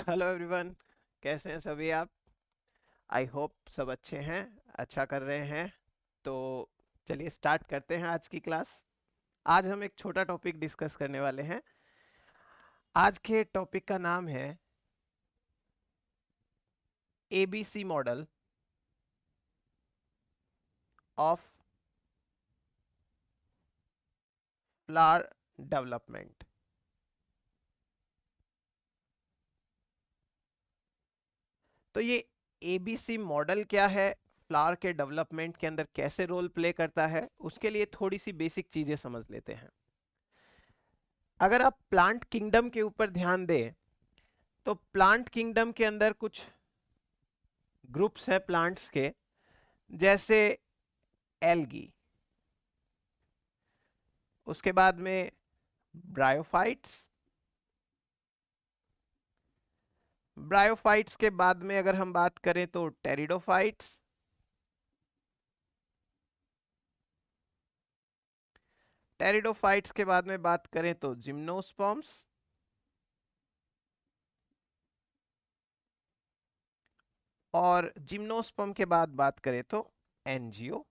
Hello everyone, कैसे हैं सभी आप। आई होप सब अच्छे हैं, अच्छा कर रहे हैं। तो चलिए स्टार्ट करते हैं आज की क्लास। आज हम एक छोटा टॉपिक डिस्कस करने वाले हैं। आज के टॉपिक का नाम है ABC model of flower development. तो ये एबीसी मॉडल क्या है, फ्लावर के डेवलपमेंट के अंदर कैसे रोल प्ले करता है, उसके लिए थोड़ी सी बेसिक चीजें समझ लेते हैं। अगर आप प्लांट किंगडम के ऊपर ध्यान दें तो प्लांट किंगडम के अंदर कुछ ग्रुप्स हैं प्लांट्स के, जैसे एल्गी, उसके बाद में ब्रायोफाइट्स, ब्रायोफाइट्स के बाद में अगर हम बात करें तो टेरिडोफाइट्स, टेरिडोफाइट्स के बाद में बात करें तो जिम्नोस्पर्म्स, और जिम्नोस्पर्म के बाद बात करें तो एंजियोस्पर्म्स।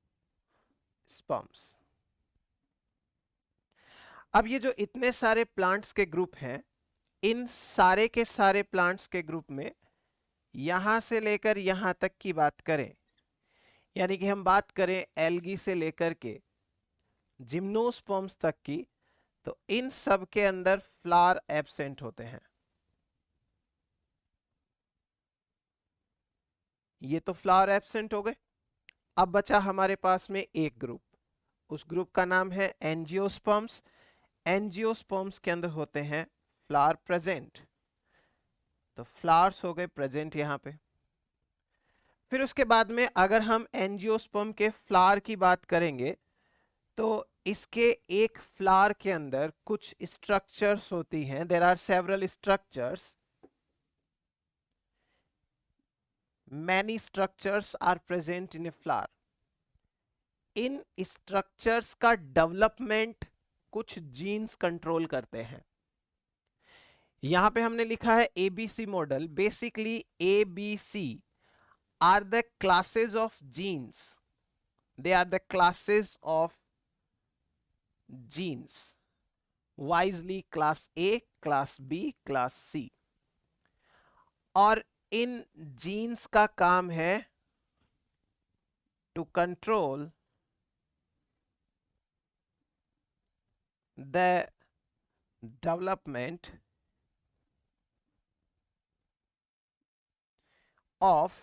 अब ये जो इतने सारे प्लांट्स के ग्रुप हैं, इन सारे के सारे प्लांट्स के ग्रुप में यहां से लेकर यहां तक की बात करें, यानी कि हम बात करें एल्गी से लेकर के जिम्नोस्पर्म्स तक की, तो इन सब के अंदर फ्लावर एब्सेंट होते हैं। ये तो फ्लावर एब्सेंट हो गए। अब बचा हमारे पास में एक ग्रुप, उस ग्रुप का नाम है एंजियोस्पर्म्स। एंजियोस्पर्म्स के अंदर होते हैं फ्लावर प्रेजेंट, तो फ्लावर्स हो गए प्रेजेंट यहां पे। फिर उसके बाद में अगर हम एंजियोस्पर्म के फ्लावर की बात करेंगे तो इसके एक फ्लावर के अंदर कुछ स्ट्रक्चर्स होती हैं, there are several structures, many structures are present in a flower. इन स्ट्रक्चर्स का डेवलपमेंट कुछ जीन्स कंट्रोल करते हैं। यहां पे हमने लिखा है ABC model. Basically ABC are the classes of genes, they are the classes of genes, wisely class A, class B, class C. और इन जीन्स का काम है to control the development of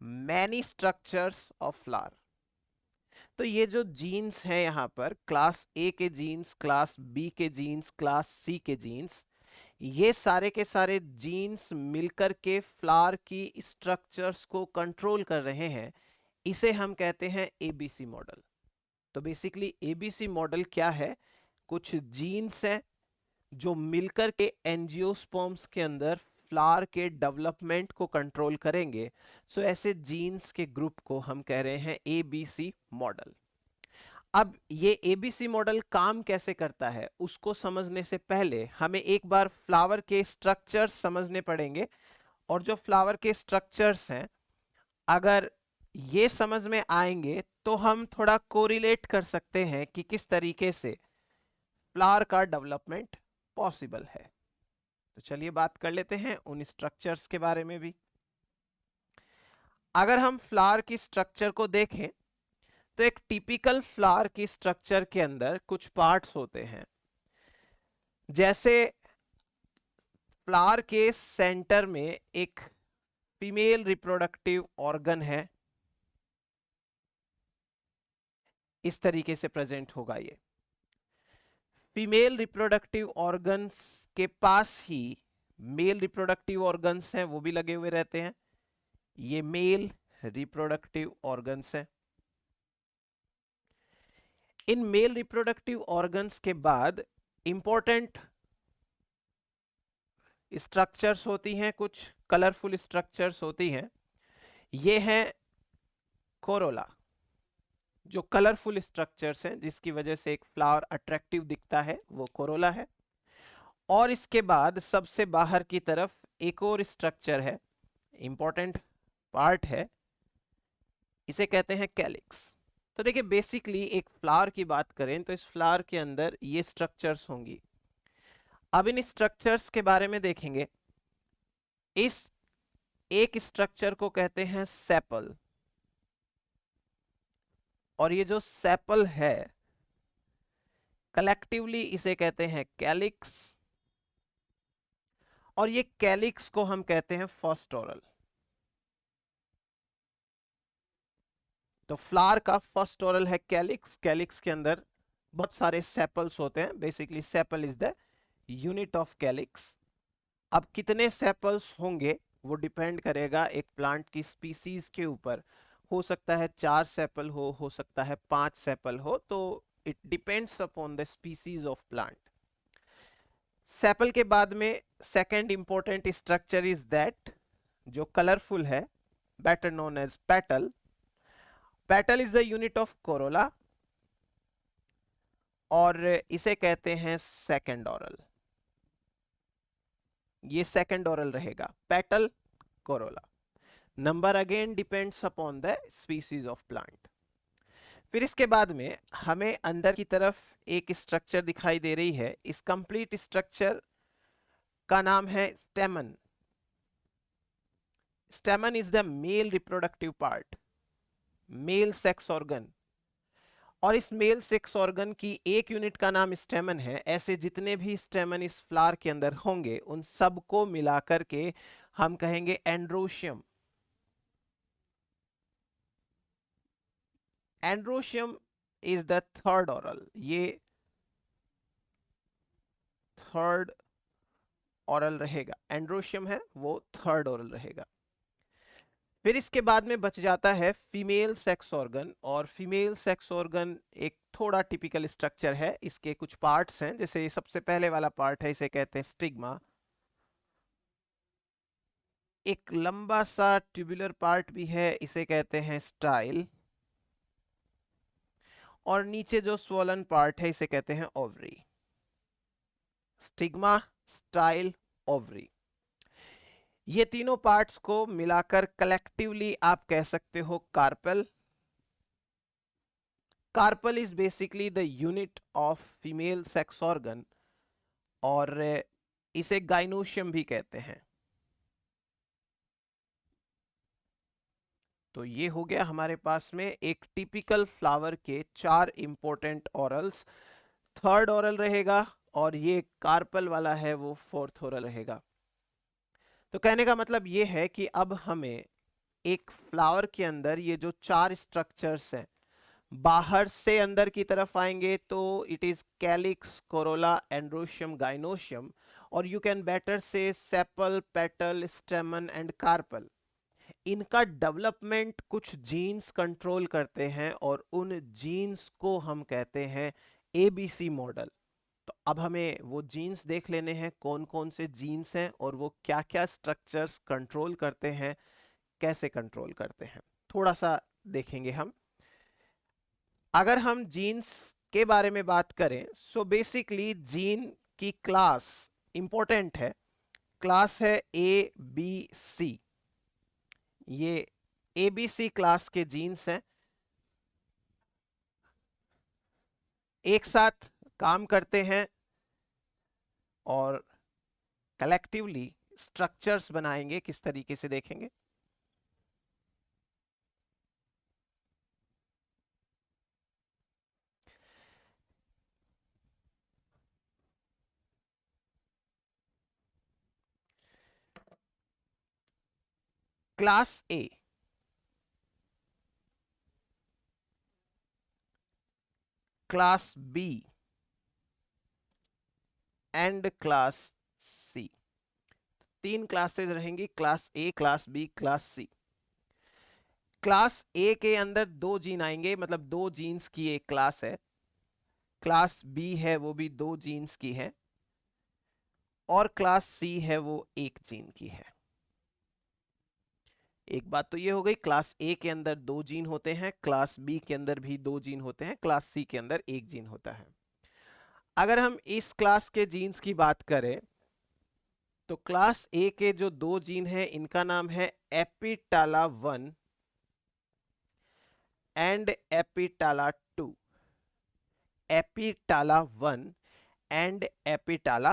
many structures of flower. तो ये जो jeans हैं यहां पर, क्लास ए के जीन्स, क्लास बी के जीन्स, क्लास सी के जीन्स, ये सारे के सारे जीन्स मिलकर के फ्लावर की स्ट्रक्चर्स को कंट्रोल कर रहे हैं। इसे हम कहते हैं एबीसी मॉडल। तो बेसिकली एबीसी मॉडल क्या है, कुछ जीन्स हैं जो मिलकर के एंजियोस्पर्म्स के अंदर फ्लावर के डेवलपमेंट को कंट्रोल करेंगे। सो ऐसे जीन्स के ग्रुप को हम कह रहे हैं एबीसी मॉडल। अब ये एबीसी मॉडल काम कैसे करता है उसको समझने से पहले हमें एक बार फ्लावर के स्ट्रक्चर्स समझने पड़ेंगे। और जो फ्लावर के स्ट्रक्चर्स हैं, अगर ये समझ में आएंगे तो हम थोड़ा कोरिलेट कर सकते हैं कि किस तरीके से फ्लावर का डेवलपमेंट पॉसिबल है। तो चलिए बात कर लेते हैं उन स्ट्रक्चर्स के बारे में भी। अगर हम फ्लावर की स्ट्रक्चर को देखें तो एक टिपिकल फ्लावर की स्ट्रक्चर के अंदर कुछ पार्ट्स होते हैं। जैसे फ्लावर के सेंटर में एक फीमेल रिप्रोडक्टिव ऑर्गन है, इस तरीके से प्रेजेंट होगा ये। फीमेल रिप्रोडक्टिव ऑर्गन्स के पास ही मेल रिप्रोडक्टिव ऑर्गन्स हैं, वो भी लगे हुए रहते हैं। ये मेल रिप्रोडक्टिव ऑर्गन्स हैं। इन मेल रिप्रोडक्टिव ऑर्गन्स के बाद इंपॉर्टेंट स्ट्रक्चर्स होती हैं, कुछ कलरफुल स्ट्रक्चर्स होती हैं। ये हैं कोरोला, जो कलरफुल स्ट्रक्चर्स हैं जिसकी वजह से एक फ्लावर अट्रैक्टिव दिखता है, वो कोरोला है। और इसके बाद सबसे बाहर की तरफ एक और स्ट्रक्चर है, इंपॉर्टेंट पार्ट है, इसे कहते हैं कैलिक्स। तो देखिए बेसिकली एक फ्लावर की बात करें तो इस फ्लावर के अंदर ये स्ट्रक्चर्स होंगी। अब इन स्ट्रक्चर्स के बारे में देखेंगे। इस एक स्ट्रक्चर को कहते हैं सेपल, और ये जो सेपल है कलेक्टिवली इसे कहते हैं कैलिक्स, और ये कैलिक्स को हम कहते हैं फर्स्ट ऑरल। तो फ्लावर का फर्स्ट ऑरल है कैलिक्स। कैलिक्स के अंदर बहुत सारे सेपल्स होते हैं, basically sepal is the unit of calyx. अब कितने सेपल्स होंगे वो डिपेंड करेगा एक प्लांट की स्पीसीज के ऊपर। हो सकता है 4 सेपल हो सकता है 5 सेपल हो, तो it depends upon the species of plant. Sepal के बाद में second important structure is that जो कलरफुल है, better known as petal. Petal is the unit of corolla, और इसे कहते हैं सेकंड ऑरल। ये सेकंड ऑरल रहेगा, petal Corolla. Number again depends upon the species of plant. फिर इसके बाद में हमें अंदर की तरफ एक स्ट्रक्चर दिखाई दे रही है। इस कंप्लीट स्ट्रक्चर का नाम है स्टेमन। स्टेमन is the male reproductive part, male sex organ. और इस मेल सेक्स ऑर्गन की एक यूनिट का नाम स्टेमन है। ऐसे जितने भी स्टेमन इस फ्लावर के अंदर होंगे उन सबको मिलाकर के हम कहेंगे androecium. Androecium is the third whorl, ये थर्ड ऑरल रहेगा। एंड्रोशियम है वो थर्ड ऑरल रहेगा। फिर इसके बाद में बच जाता है फीमेल सेक्स ऑर्गन, और फीमेल सेक्स ऑर्गन एक थोड़ा टिपिकल स्ट्रक्चर है। इसके कुछ पार्ट्स हैं, जैसे ये सबसे पहले वाला पार्ट है, इसे कहते हैं स्टिग्मा। एक लंबा सा ट्यूबुलर पार्ट भी है, इसे कहते हैं स्टाइल। और नीचे जो स्वोलन पार्ट है इसे कहते हैं ओवरी। स्टिग्मा, स्टाइल, ओवरी, ये तीनों पार्ट्स को मिलाकर कलेक्टिवली आप कह सकते हो carpel. Carpel is basically the unit of female sex organ, और इसे गाइनोशियम भी कहते हैं। तो ये हो गया हमारे पास में एक टिपिकल फ्लावर के 4 इंपॉर्टेंट ऑरल्स। थर्ड ऑरल रहेगा, और ये कार्पल वाला है वो फोर्थ ऑरल रहेगा। तो कहने का मतलब ये है कि अब हमें एक फ्लावर के अंदर ये जो 4 स्ट्रक्चर्स हैं, बाहर से अंदर की तरफ आएंगे तो it is calyx, corolla, androecium, gynoecium, और you can better say sepal, petal, stamen and carpel. इनका डेवलपमेंट कुछ जीन्स कंट्रोल करते हैं, और उन जीन्स को हम कहते हैं एबीसी मॉडल। तो अब हमें वो जीन्स देख लेने हैं, कौन कौन से जीन्स हैं और वो क्या क्या स्ट्रक्चर्स कंट्रोल करते हैं, कैसे कंट्रोल करते हैं, थोड़ा सा देखेंगे हम। अगर हम जीन्स के बारे में बात करें, सो बेसिकली जीन की क्लास इंपॉर्टेंट है। क्लास है ए बी सी, ये ए बी सी क्लास के जीन्स हैं, एक साथ काम करते हैं और कलेक्टिवली स्ट्रक्चर्स बनाएंगे। किस तरीके से देखेंगे। Class A, class B and class C, 3 classes रहेंगी, class A, class B, class C. Class A के अंदर 2 जीन आएंगे, मतलब 2 जीन्स की एक क्लास है। क्लास बी है वो भी 2 जीन्स की है, और क्लास सी है वो 1 जीन की है। एक बात तो ये हो गई, क्लास ए के अंदर 2 जीन होते हैं, क्लास बी के अंदर भी 2 जीन होते हैं, क्लास सी के अंदर 1 जीन होता है। अगर हम इस क्लास के जीन्स की बात करें तो क्लास ए के जो दो जीन है इनका नाम है एपिटाला 1 एंड एपिटाला 2। एपिटाला 1 एंड एपिटाला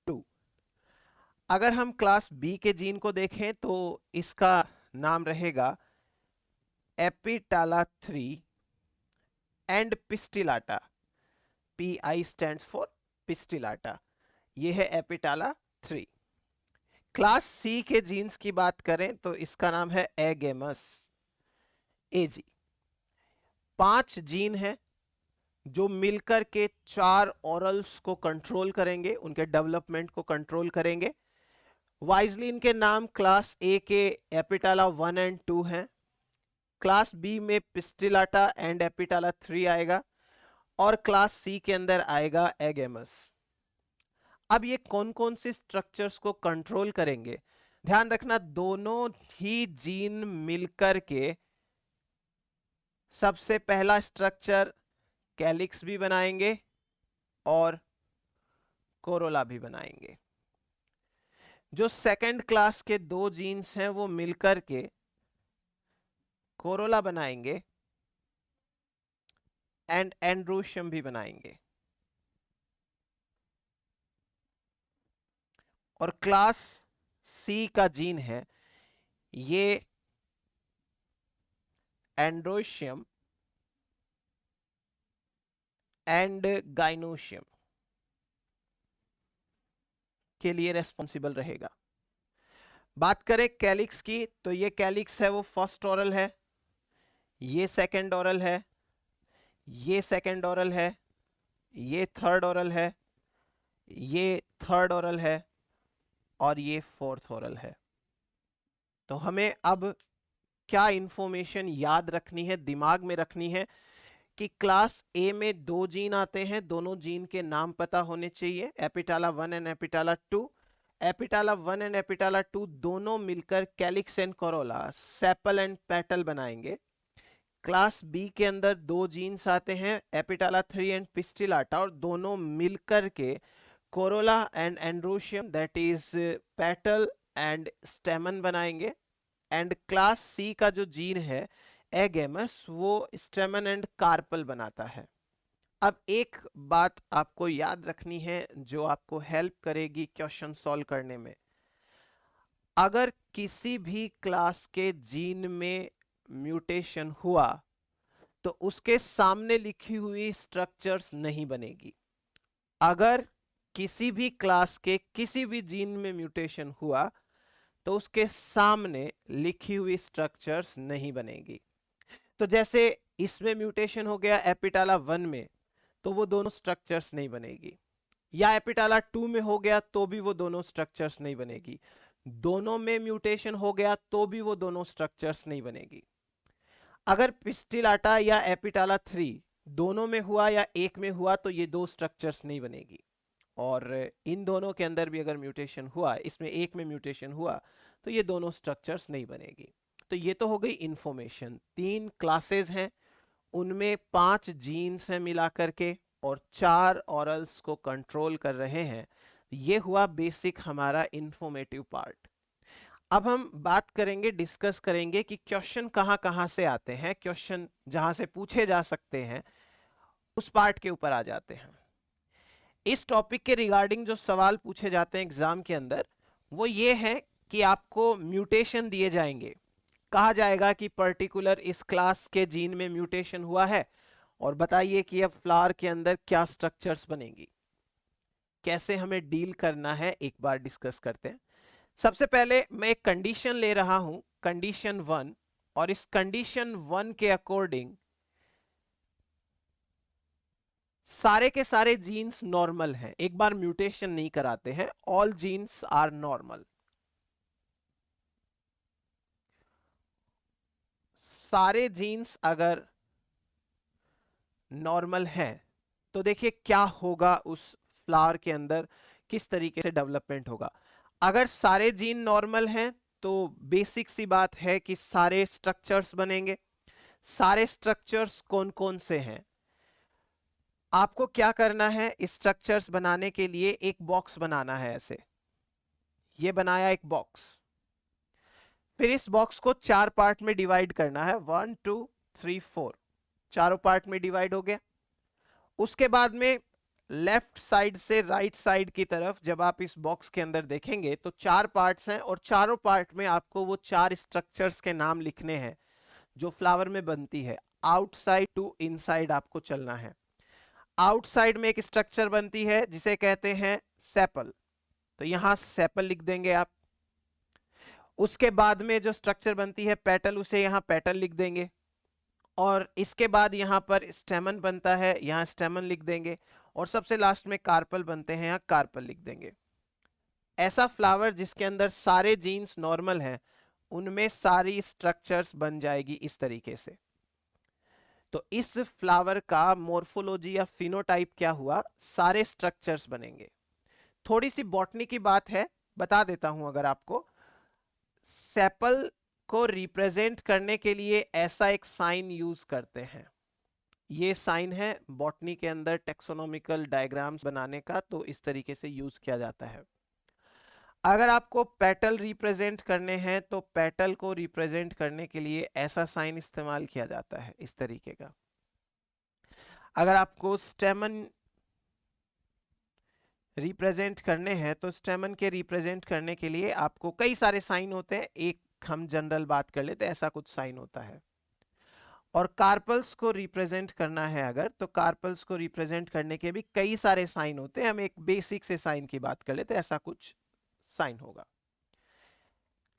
2। अगर हम क्लास बी के जीन को देखें तो इसका नाम रहेगा एपिटाला 3 एंड पिस्टिलाटा। PI stands for पिस्टिलाटा। ये है एपिटाला 3। क्लास सी के जीन्स की बात करें तो इसका नाम है एगेमस, AG। 5 जीन है जो मिलकर के 4 ऑरल्स को कंट्रोल करेंगे, उनके डेवलपमेंट को कंट्रोल करेंगे। वाइजली इनके नाम क्लास ए के एपिटाला 1 एंड 2 हैं, क्लास बी में पिस्टिलाटा एंड एपिटाला 3 आएगा, और क्लास सी के अंदर आएगा एगेमस। अब ये कौन कौन से स्ट्रक्चर्स को कंट्रोल करेंगे? ध्यान रखना, दोनों ही जीन मिलकर के सबसे पहला स्ट्रक्चर कैलिक्स भी बनाएंगे और कोरोला भी बनाएंगे। जो सेकंड क्लास के दो जीन्स हैं वो मिलकर के कोरोला बनाएंगे एंड एंड्रोशियम भी बनाएंगे। और क्लास सी का जीन है ये एंड्रोशियम एंड गाइनोशियम के लिए रेस्पॉन्सिबल रहेगा। बात करें कैलिक्स की तो ये कैलिक्स है वो फर्स्ट ऑरल है, ये सेकंड ऑरल है, ये सेकंड ऑरल है, ये थर्ड ऑरल है, ये थर्ड ऑरल है, और ये फोर्थ ऑरल है। तो हमें अब क्या इंफॉर्मेशन याद रखनी है, दिमाग में रखनी है कि क्लास ए में दो जीन आते हैं, दोनों जीन के नाम पता होने चाहिए, एपिटाला 1 एंड एपिटाला 2। एपिटाला 1 एंड एपिटाला 2 दोनों मिलकर calyx and Corolla, sepal and petal बनाएंगे। क्लास बी के अंदर दो जीन्स आते हैं, एपिटाला 3 एंड पिस्टिलाटा, और दोनों मिलकर के corolla and androecium that is petal and stamen बनाएंगे। एंड क्लास सी का जो जीन है एगेमस वो स्टेमन एंड कार्पल बनाता है। अब एक बात आपको याद रखनी है जो आपको हेल्प करेगी क्वेश्चन सॉल्व करने में। अगर किसी भी क्लास के जीन में म्यूटेशन हुआ तो उसके सामने लिखी हुई स्ट्रक्चर्स नहीं बनेगी। अगर किसी भी क्लास के किसी भी जीन में म्यूटेशन हुआ तो उसके सामने लिखी हुई स्ट्रक्चर्स नहीं बनेगी। तो जैसे इसमें म्यूटेशन हो गया एपिटाला 1 में तो वो दोनों स्ट्रक्चर्स नहीं बनेगी, या एपिटाला 2 में हो गया तो भी वो दोनों स्ट्रक्चर्स नहीं बनेगी, दोनों में म्यूटेशन हो गया तो भी वो दोनों स्ट्रक्चर्स नहीं बनेगी। अगर पिस्टिलाटा या एपिटाला 3 दोनों में हुआ या एक में हुआ तो ये दो स्ट्रक्चर्स नहीं बनेगी, और इन दोनों के अंदर भी अगर म्यूटेशन हुआ, इसमें एक में म्यूटेशन हुआ तो ये दोनों स्ट्रक्चर्स नहीं बनेगी। तो ये तो हो गई इंफॉर्मेशन। 3 क्लासेस हैं, उनमें 5 जीन्स हैं मिला करके, और 4 ऑरल्स को कंट्रोल कर रहे हैं। ये हुआ बेसिक हमारा इंफॉर्मेटिव पार्ट। अब हम बात करेंगे, डिस्कस करेंगे कि क्वेश्चन कहाँ कहाँ से आते हैं, क्वेश्चन जहां से पूछे जा सकते हैं उस पार्ट के ऊपर आ जाते हैं। इस टॉपिक के रिगार्डिंग जो सवाल पूछे जाते हैं एग्जाम के अंदर वो ये है कि आपको म्यूटेशन दिए जाएंगे, कहा जाएगा कि पर्टिकुलर इस क्लास के जीन में म्यूटेशन हुआ है और बताइए कि अब फ्लावर के अंदर क्या स्ट्रक्चर्स बनेंगी, कैसे हमें डील करना है, एक बार डिस्कस करते हैं। सबसे पहले मैं एक कंडीशन ले रहा हूं, कंडीशन 1, और इस कंडीशन 1 के अकॉर्डिंग सारे के सारे जीन्स नॉर्मल हैं, एक बार म्यूटेशन नहीं कराते हैं, ऑल जीन्स आर नॉर्मल। सारे जीन्स अगर नॉर्मल हैं तो देखिए क्या होगा, उस फ्लावर के अंदर किस तरीके से डेवलपमेंट होगा। अगर सारे जीन नॉर्मल हैं तो बेसिक सी बात है कि सारे स्ट्रक्चर्स बनेंगे। सारे स्ट्रक्चर्स कौन कौन से हैं, आपको क्या करना है, स्ट्रक्चर्स बनाने के लिए एक बॉक्स बनाना है ऐसे, ये बनाया एक बॉक्स। फिर इस बॉक्स को 4 पार्ट में डिवाइड करना है, 1 2 3 4, चारों पार्ट में डिवाइड हो गया। उसके बाद में लेफ्ट साइड से राइट साइड की तरफ जब आप इस बॉक्स के अंदर देखेंगे तो 4 पार्ट्स हैं, और चारों पार्ट में आपको वो 4 स्ट्रक्चर्स के नाम लिखने हैं जो फ्लावर में बनती है। आउटसाइड टू इनसाइड आपको चलना है। आउटसाइड में एक स्ट्रक्चर बनती है जिसे कहते हैं सेपल, तो यहां सेपल लिख देंगे आप। उसके बाद में जो स्ट्रक्चर बनती है पेटल, उसे यहां पेटल लिख देंगे। और इसके बाद यहां पर स्टेमन बनता है, यहां स्टेमन लिख देंगे। और सबसे लास्ट में कार्पल बनते हैं, यहां कार्पल लिख देंगे। ऐसा फ्लावर जिसके अंदर सारे जीन्स नॉर्मल हैं, उनमें सारी स्ट्रक्चर्स बन जाएगी इस तरीके से। तो इस फ्लावर का मोर्फोलॉजी या फिनोटाइप क्या हुआ, सारे स्ट्रक्चर्स बनेंगे। थोड़ी सी बॉटनी की बात है, बता देता हूं अगर आपको। सेपल को रिप्रेजेंट करने के लिए ऐसा एक साइन यूज करते हैं। ये साइन है बॉटनी के अंदर टेक्सोनॉमिकल डायग्राम्स बनाने का, तो इस तरीके से यूज किया जाता है। अगर आपको पेटल रिप्रेजेंट करने हैं तो पेटल को रिप्रेजेंट करने के लिए ऐसा साइन इस्तेमाल किया जाता है, इस तरीके का। अगर आपको स्टेमन रिप्रेजेंट करने हैं तो स्टेमन के रिप्रेजेंट करने के लिए आपको कई सारे साइन होते हैं, एक हम जनरल बात कर लेते हैं, ऐसा कुछ साइन होता है। और कार्पल्स को रिप्रेजेंट करना है अगर, तो कार्पल्स को रिप्रेजेंट करने के भी कई सारे साइन होते हैं। हम एक बेसिक से साइन की बात कर लेते हैं, ऐसा कुछ साइन होगा।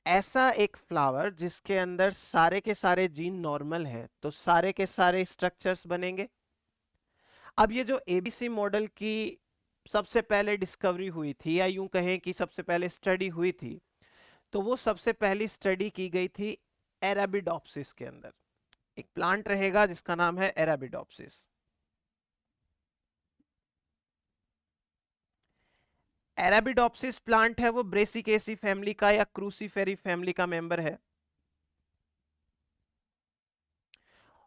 ऐसा एक फ्लावर जिसके अंदर सारे के सारे जीन नॉर्मल हैं, तो सारे के सारे स्ट्रक्चर्स बनेंगे। अब ये जो एबीसी मॉडल की सबसे पहले डिस्कवरी हुई थी, या यूं कहें कि सबसे पहले स्टडी हुई थी, तो वो सबसे पहली स्टडी की गई थी एराबिडोप्सिस के अंदर। एक प्लांट रहेगा जिसका नाम है एराबिडोप्सिस। एराबिडोप्सिस प्लांट है वो ब्रेसिकेसी फैमिली का या क्रूसीफेरी फैमिली का मेंबर है।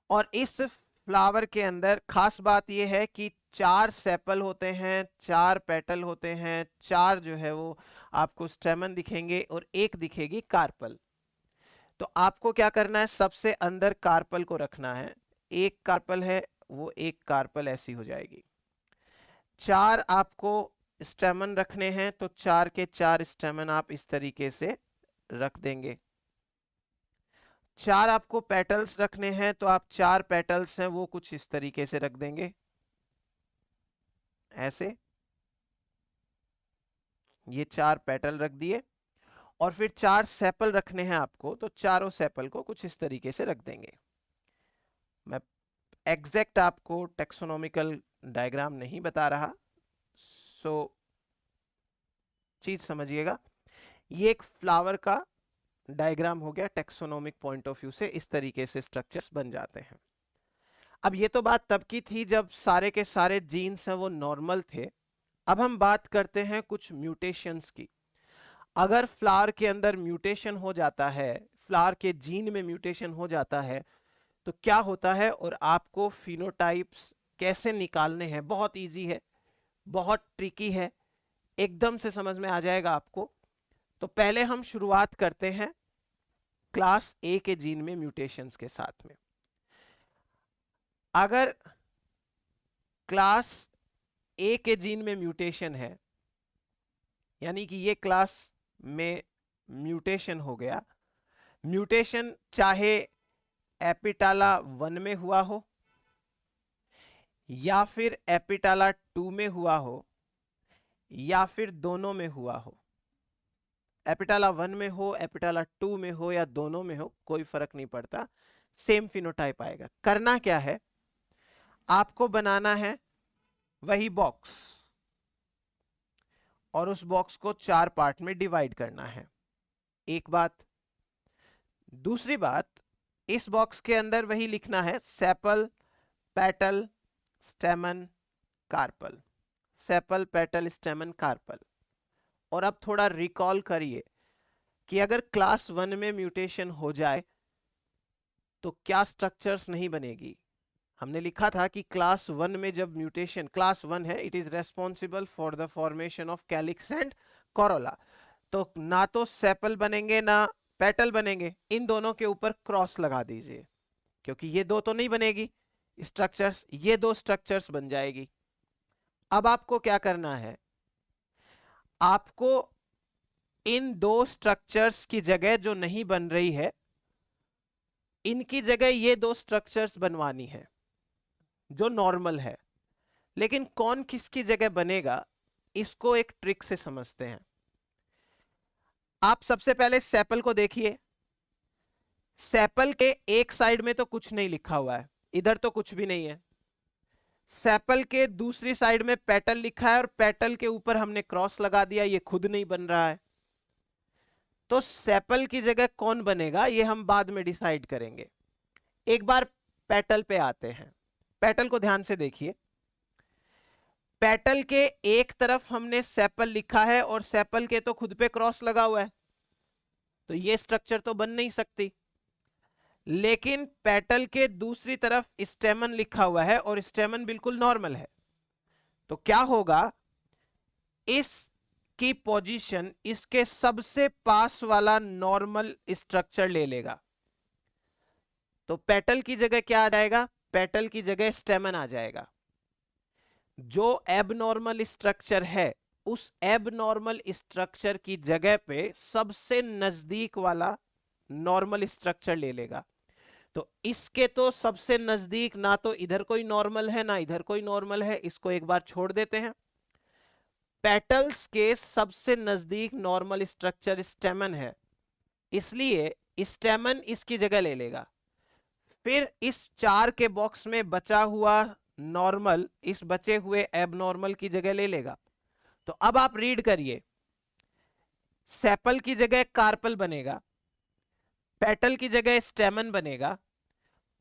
और इस फ्लावर के अंदर खास बात यह है कि 4 सेपल होते हैं, 4 पेटल होते हैं, 4 जो है वो आपको स्टेमन दिखेंगे और एक दिखेगी कार्पल। तो आपको क्या करना है, सबसे अंदर कार्पल को रखना है। एक कार्पल है, वो एक कार्पल ऐसी हो जाएगी। 4 आपको स्टेमन रखने हैं, तो 4 के 4 स्टेमन आप इस तरीके से रख देंगे। 4 आपको पेटल्स रखने हैं, तो आप 4 पेटल्स हैं वो कुछ इस तरीके से रख देंगे, ऐसे। ये 4 पेटल रख दिए। और फिर 4 सेपल रखने हैं आपको, तो चारों सेपल को कुछ इस तरीके से रख देंगे। मैं एग्जैक्ट आपको टेक्सोनॉमिकल डायग्राम नहीं बता रहा, सो चीज समझिएगा। ये एक फ्लावर का डायग्राम हो गया, टेक्सोनोमिक पॉइंट ऑफ व्यू से इस तरीके से स्ट्रक्चर्स बन जाते हैं। अब ये तो बात तब की थी जब सारे के सारे जीन्स हैं वो नॉर्मल थे। अब हम बात करते हैं कुछ म्यूटेशंस की। अगर फ्लावर के अंदर म्यूटेशन हो जाता है, फ्लावर के जीन में म्यूटेशन हो जाता है, तो क्या होता है और आपको फिनोटाइप्स कैसे निकालने हैं, बहुत इजी है, बहुत ट्रिकी है, एकदम से समझ में आ जाएगा आपको। तो पहले हम शुरुआत करते हैं क्लास ए के जीन में म्यूटेशंस के साथ में। अगर क्लास ए के जीन में म्यूटेशन है, यानी कि ये क्लास में म्यूटेशन हो गया, म्यूटेशन चाहे एपिटाला 1 में हुआ हो या फिर एपिटाला 2 में हुआ हो या फिर दोनों में हुआ हो, एपिटाला 1 में हो, एपिटाला 2 में हो या दोनों में हो, कोई फर्क नहीं पड़ता, सेम फिनोटाइप आएगा। करना क्या है, आपको बनाना है वही बॉक्स और उस बॉक्स को 4 पार्ट में डिवाइड करना है, एक बात। दूसरी बात, इस बॉक्स के अंदर वही लिखना है sepal, petal, stamen, carpel, sepal, petal, stamen, carpel. और अब थोड़ा रिकॉल करिए कि अगर क्लास 1 में म्यूटेशन हो जाए तो क्या स्ट्रक्चर्स नहीं बनेगी। हमने लिखा था कि क्लास 1 में जब म्यूटेशन, क्लास 1 है, it is responsible for the formation of calyx and Corolla. तो ना तो सेपल बनेंगे ना पेटल बनेंगे, इन दोनों के ऊपर क्रॉस लगा दीजिए, क्योंकि ये दो तो नहीं बनेगी स्ट्रक्चर्स, ये दो स्ट्रक्चर्स बन जाएगी। अब आपको क्या करना है, आपको इन दो स्ट्रक्चर्स की जगह जो नहीं बन रही है, इनकी जगह ये दो स्ट्रक्चर्स बनवानी है जो नॉर्मल है। लेकिन कौन किसकी जगह बनेगा, इसको एक ट्रिक से समझते हैं। आप सबसे पहले सेपल को देखिए। सेपल के एक साइड में तो कुछ नहीं लिखा हुआ है, इधर तो कुछ भी नहीं है। सेपल के दूसरी साइड में पेटल लिखा है और पेटल के ऊपर हमने क्रॉस लगा दिया, ये खुद नहीं बन रहा है। तो सेपल की जगह कौन बनेगा ये हम बाद में डिसाइड करेंगे। एक बार पेटल पे आते हैं। पेटल को ध्यान से देखिए। पेटल के एक तरफ हमने सेपल लिखा है और सेपल के तो खुद पे क्रॉस लगा हुआ है, तो ये स्ट्रक्चर तो बन नहीं सकती। लेकिन पेटल के दूसरी तरफ स्टेमन लिखा हुआ है और स्टेमन बिल्कुल नॉर्मल है, तो क्या होगा, इस की पोजीशन इसके सबसे पास वाला नॉर्मल स्ट्रक्चर ले लेगा। तो पेटल की जगह क्या आ जाएगा, पेटल की जगह स्टेमन आ जाएगा। जो एबनॉर्मल स्ट्रक्चर है उस एबनॉर्मल स्ट्रक्चर की जगह पे सबसे नजदीक वाला नॉर्मल स्ट्रक्चर ले लेगा। तो इसके तो सबसे नजदीक ना तो इधर कोई नॉर्मल है ना इधर कोई नॉर्मल है, इसको एक बार छोड़ देते हैं। पेटल्स के सबसे नजदीक नॉर्मल स्ट्रक्चर स्टेमन है, इसलिए स्टेमन इसकी जगह ले लेगा। फिर इस 4 के बॉक्स में बचा हुआ नॉर्मल इस बचे हुए एबनॉर्मल की जगह ले लेगा। तो अब आप रीड करिए, सेपल की जगह कार्पल बनेगा, पेटल की जगह स्टेमन बनेगा,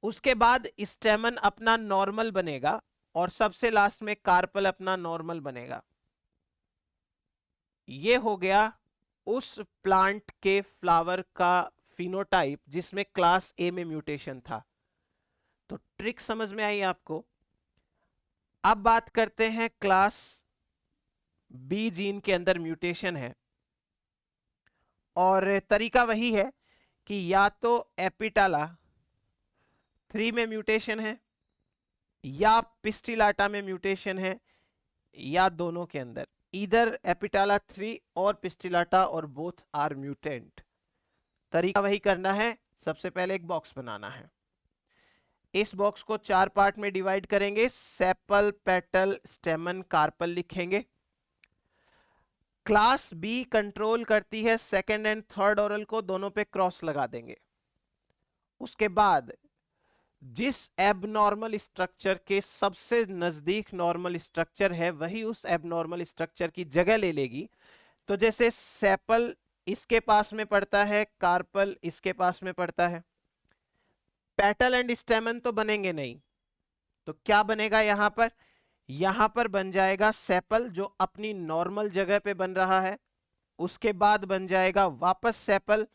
उसके बाद स्टेमन अपना नॉर्मल बनेगा और सबसे लास्ट में कार्पल अपना नॉर्मल बनेगा। ये हो गया उस प्लांट के फ्लावर का फिनोटाइप जिसमें क्लास ए में म्यूटेशन था। तो ट्रिक समझ में आई आपको। अब बात करते हैं क्लास बी जीन के अंदर म्यूटेशन है, और तरीका वही है कि या तो एपिटाला 3 में म्यूटेशन है या पिस्टिलाटा में म्यूटेशन है, या दोनों के अंदर, इधर एपिटाला 3 और पिस्टिलाटा और बोथ आर म्यूटेंट। तरीका वही करना है। सबसे पहले एक बॉक्स बनाना है, इस बॉक्स को 4 पार्ट में डिवाइड करेंगे, सेपल पेटल स्टेमन कार्पल लिखेंगे। क्लास बी कंट्रोल करती है सेकंड एंड थर्ड ऑरल को, दोनों पे क्रॉस लगा देंगे। उसके बाद जिस एबनॉर्मल स्ट्रक्चर के सबसे नजदीक नॉर्मल स्ट्रक्चर है वही उस एबनॉर्मल स्ट्रक्चर की जगह ले लेगी। तो जैसे सेपल इसके पास में पड़ता है, कार्पल इसके पास में पड़ता है, पेटल एंड स्टेमन तो बनेंगे नहीं, तो क्या बनेगा यहां पर बन जाएगा सेपल जो अपनी नॉर्मल जगह पे बन रहा है, उसके बाद बन जाएगा वापस सेपल,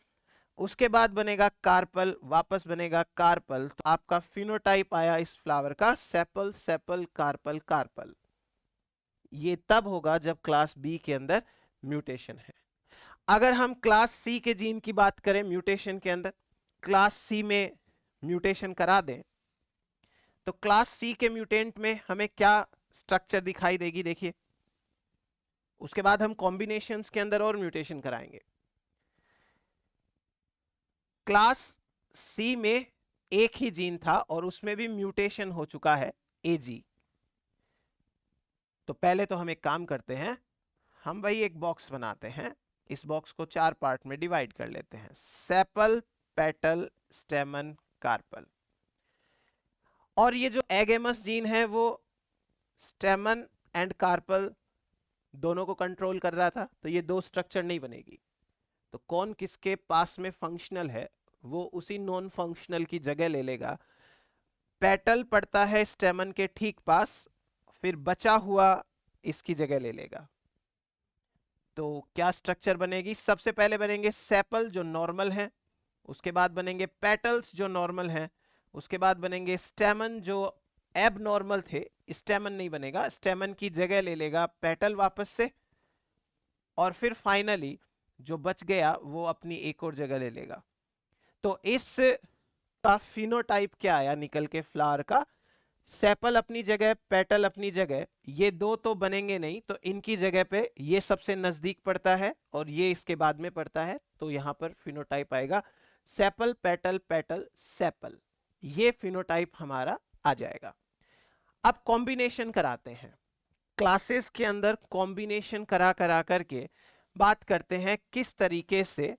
उसके बाद बनेगा कार्पल, वापस बनेगा कार्पल। तो आपका फिनोटाइप आया इस फ्लावर का सेपल सेपल कार्पल कार्पल। ये तब होगा जब क्लास बी के अंदर म्यूटेशन है। अगर हम क्लास सी के जीन की बात करें म्यूटेशन के अंदर, क्लास सी में म्यूटेशन करा दें, तो क्लास सी के म्यूटेंट में हमें क्या स्ट्रक्चर दिखाई देगी, देखिए। उसके बाद हम कॉम्बिनेशंस के अंदर और म्यूटेशन कराएंगे। क्लास सी में एक ही जीन था और उसमें भी म्यूटेशन हो चुका है एजी। तो पहले तो हम एक काम करते हैं, हम वही एक बॉक्स बनाते हैं, इस बॉक्स को 4 पार्ट में डिवाइड कर लेते हैं, सेपल पेटल स्टेमन कार्पल। और ये जो एगेमस जीन है वो स्टेमन एंड कार्पल दोनों को कंट्रोल कर रहा था, तो ये दो स्ट्रक्चर नहीं बनेगी। तो कौन किसके पास में फंक्शनल है वो उसी नॉन फंक्शनल की जगह ले लेगा। पेटल पड़ता है स्टेमन के ठीक पास, फिर बचा हुआ इसकी जगह ले लेगा। तो क्या स्ट्रक्चर बनेगी, सबसे पहले बनेंगे सेपल जो नॉर्मल है, उसके बाद बनेंगे पेटल्स जो नॉर्मल हैं, उसके बाद बनेंगे स्टेमन जो एब नॉर्मल थे, स्टेमन नहीं बनेगा, स्टेमन की जगह ले लेगा पेटल वापस से, और फिर फाइनली जो बच गया वो अपनी एक और जगह ले लेगा। तो इस का फिनोटाइप क्या आया निकल के फ्लावर का? सेपल अपनी जगह, पेटल अपनी जगह, ये दो तो बनेंगे नहीं, तो इनकी जगह पे ये सबसे नजदीक पड़ता है और ये इसके बाद में पड़ता है, तो यहां पर फिनोटाइप आएगा सेपल पेटल पेटल सेपल। ये फिनोटाइप हमारा आ जाएगा। अब कॉम्बिनेशन कराते हैं, क्लासेस के अंदर कॉम्बिनेशन करा करा करके बात करते हैं किस तरीके से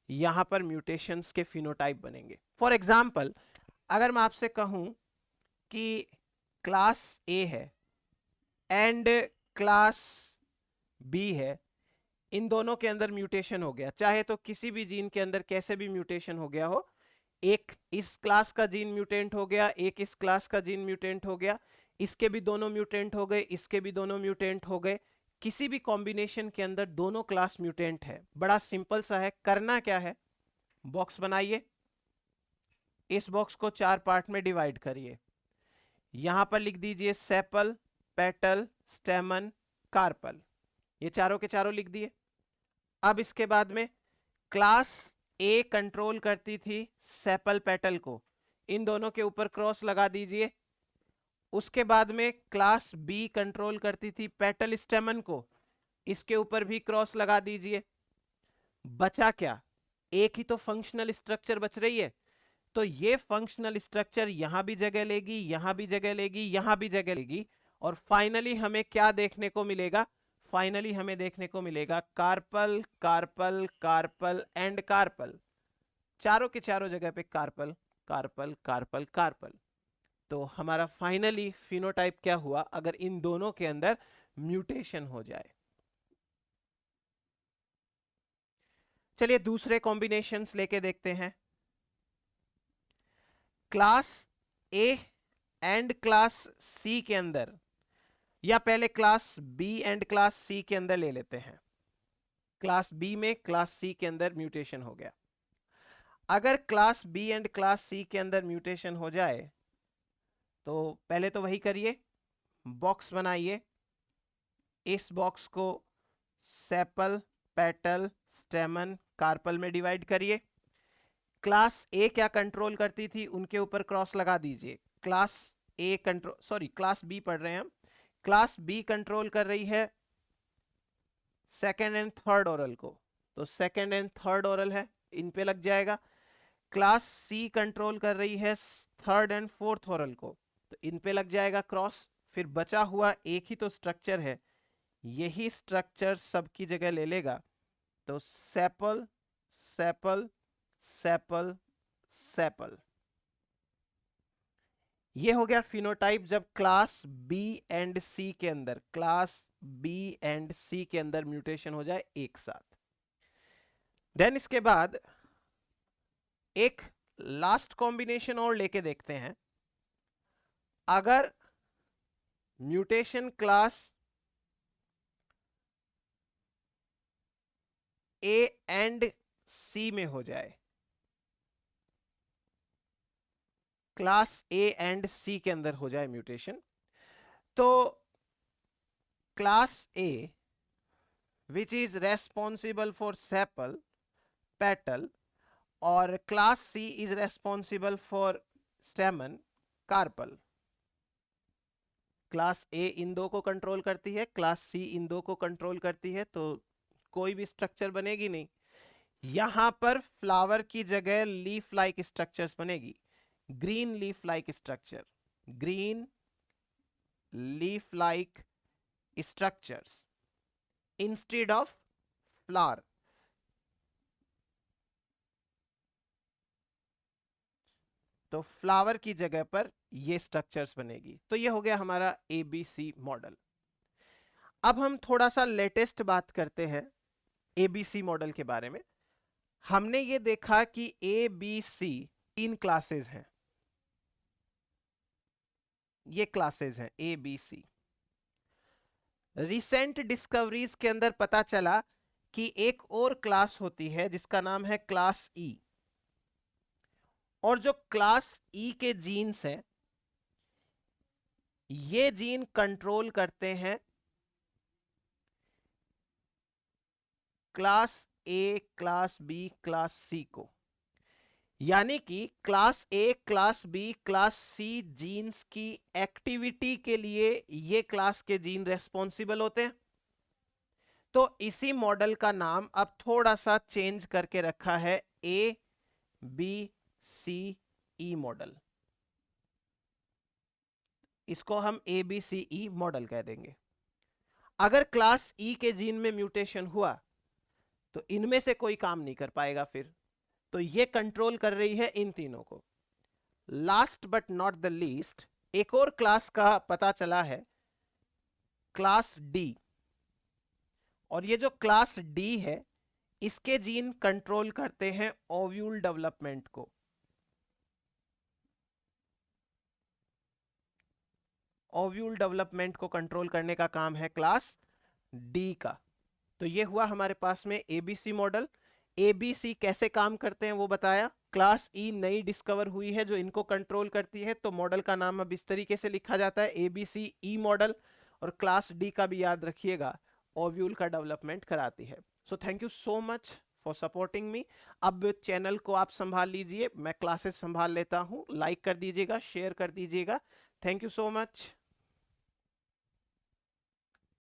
यहां पर म्यूटेशंस के फिनोटाइप बनेंगे। फॉर एग्जाम्पल, अगर मैं आपसे कहूं कि क्लास ए है एंड क्लास बी है, इन दोनों के अंदर म्यूटेशन हो गया, चाहे तो किसी भी जीन के अंदर कैसे भी म्यूटेशन हो गया हो, एक इस क्लास का जीन म्यूटेंट हो गया, एक इस क्लास का जीन म्यूटेंट हो गया, इसके भी दोनों म्यूटेंट हो गए, इसके भी दोनों म्यूटेंट हो गए, किसी भी कॉम्बिनेशन के अंदर दोनों क्लास म्यूटेंट है। बड़ा सिंपल सा है, करना क्या है, बॉक्स बनाइए, इस बॉक्स को 4 पार्ट में डिवाइड करिए, यहां पर लिख दीजिए सेपल पेटल स्टेमन कार्पल, ये चारों के चारों लिख दिए। अब इसके बाद में क्लास ए कंट्रोल करती थी सेपल पेटल को, इन दोनों के ऊपर क्रॉस लगा दीजिए। उसके बाद में क्लास बी कंट्रोल करती थी पेटल स्टेमन को, इसके ऊपर भी क्रॉस लगा दीजिए। बचा क्या, एक ही तो फंक्शनल स्ट्रक्चर बच रही है, तो ये फंक्शनल स्ट्रक्चर यहां भी जगह लेगी, यहां भी जगह लेगी, यहां भी जगह लेगी, और फाइनली हमें क्या देखने को मिलेगा, फाइनली हमें देखने को मिलेगा carpel carpel carpel and carpel, चारों के चारों जगह पे कार्पल कार्पल कार्पल कार्पल। तो हमारा फाइनली फिनोटाइप क्या हुआ अगर इन दोनों के अंदर म्यूटेशन हो जाए। चलिए दूसरे कॉम्बिनेशंस लेके देखते हैं। Class A and class C के अंदर, या पहले class B and class C के अंदर ले लेते हैं, क्लास बी में क्लास सी के अंदर म्यूटेशन हो गया। अगर class B and class C के अंदर म्यूटेशन हो जाए तो पहले तो वही करिए, बॉक्स बनाइए, इस बॉक्स को सेपल पेटल स्टेमन कार्पल में डिवाइड करिए। क्लास ए क्या कंट्रोल करती थी, उनके ऊपर क्रॉस लगा दीजिए, class A control, sorry class B पढ़ रहे हैं हम, क्लास बी कंट्रोल कर रही है सेकेंड एंड थर्ड ओरल को, तो सेकेंड एंड थर्ड ओरल है, इन पे लग जाएगा। क्लास सी कंट्रोल कर रही है थर्ड एंड फोर्थ ओरल को, तो इन पे लग जाएगा क्रॉस। फिर बचा हुआ एक ही तो स्ट्रक्चर है, यही स्ट्रक्चर सबकी जगह ले लेगा, तो सेपल सेपल सेपल सेपल। ये हो गया फिनोटाइप जब क्लास बी एंड सी के अंदर, क्लास बी एंड सी के अंदर म्यूटेशन हो जाए एक साथ। देन इसके बाद एक लास्ट कॉम्बिनेशन और लेके देखते हैं। अगर म्यूटेशन क्लास ए एंड सी में हो जाए, क्लास ए एंड सी के अंदर हो जाए म्यूटेशन, तो class A which is responsible for sepal petal और class C is responsible for stamen carpel, class A इन दो को कंट्रोल करती है, क्लास सी इन दो को कंट्रोल करती है, तो कोई भी स्ट्रक्चर बनेगी नहीं। यहां पर फ्लावर की जगह लीफ लाइक स्ट्रक्चर्स बनेगी, green leaf like structure, green leaf like structures instead of flower. तो फ्लावर की जगह पर ये स्ट्रक्चर्स बनेगी। तो ये हो गया हमारा एबीसी मॉडल। अब हम थोड़ा सा लेटेस्ट बात करते हैं एबीसी मॉडल के बारे में। हमने ये देखा कि ए बी सी 3 क्लासेस हैं, ये क्लासेस हैं A B C. Recent discoveries के अंदर पता चला कि एक और क्लास होती है जिसका नाम है क्लास ई, और जो क्लास ई के जीन्स हैं ये जीन कंट्रोल करते हैं class A, class B, class C को। यानी कि class A, class B, class C genes की एक्टिविटी के लिए ये क्लास के जीन रेस्पॉन्सिबल होते हैं। तो इसी मॉडल का नाम अब थोड़ा सा चेंज करके रखा है ए बी सी ई मॉडल। इसको हम ए बी सी ई मॉडल कह देंगे। अगर क्लास ई के जीन में म्यूटेशन हुआ तो इनमें से कोई काम नहीं कर पाएगा फिर। तो ये कंट्रोल कर रही है इन तीनों को। Last but not the least, एक और क्लास का पता चला है, क्लास डी। और ये जो क्लास डी है, इसके जीन कंट्रोल करते हैं ओव्यूल डेवलपमेंट को। ओव्यूल डेवलपमेंट को कंट्रोल करने का काम है क्लास डी का। तो ये हुआ हमारे पास में एबीसी मॉडल। एबीसी कैसे काम करते हैं वो बताया। क्लास ई नई डिस्कवर हुई है जो इनको कंट्रोल करती है, तो मॉडल का नाम अब इस तरीके से लिखा जाता है एबीसी ई मॉडल। और क्लास डी का भी याद रखिएगा, ओव्यूल का डेवलपमेंट कराती है। So thank you so much for supporting me. अब चैनल को आप संभाल लीजिए, मैं क्लासेस संभाल लेता हूँ। लाइक कर दीजिएगा, शेयर कर दीजिएगा। Thank you so much.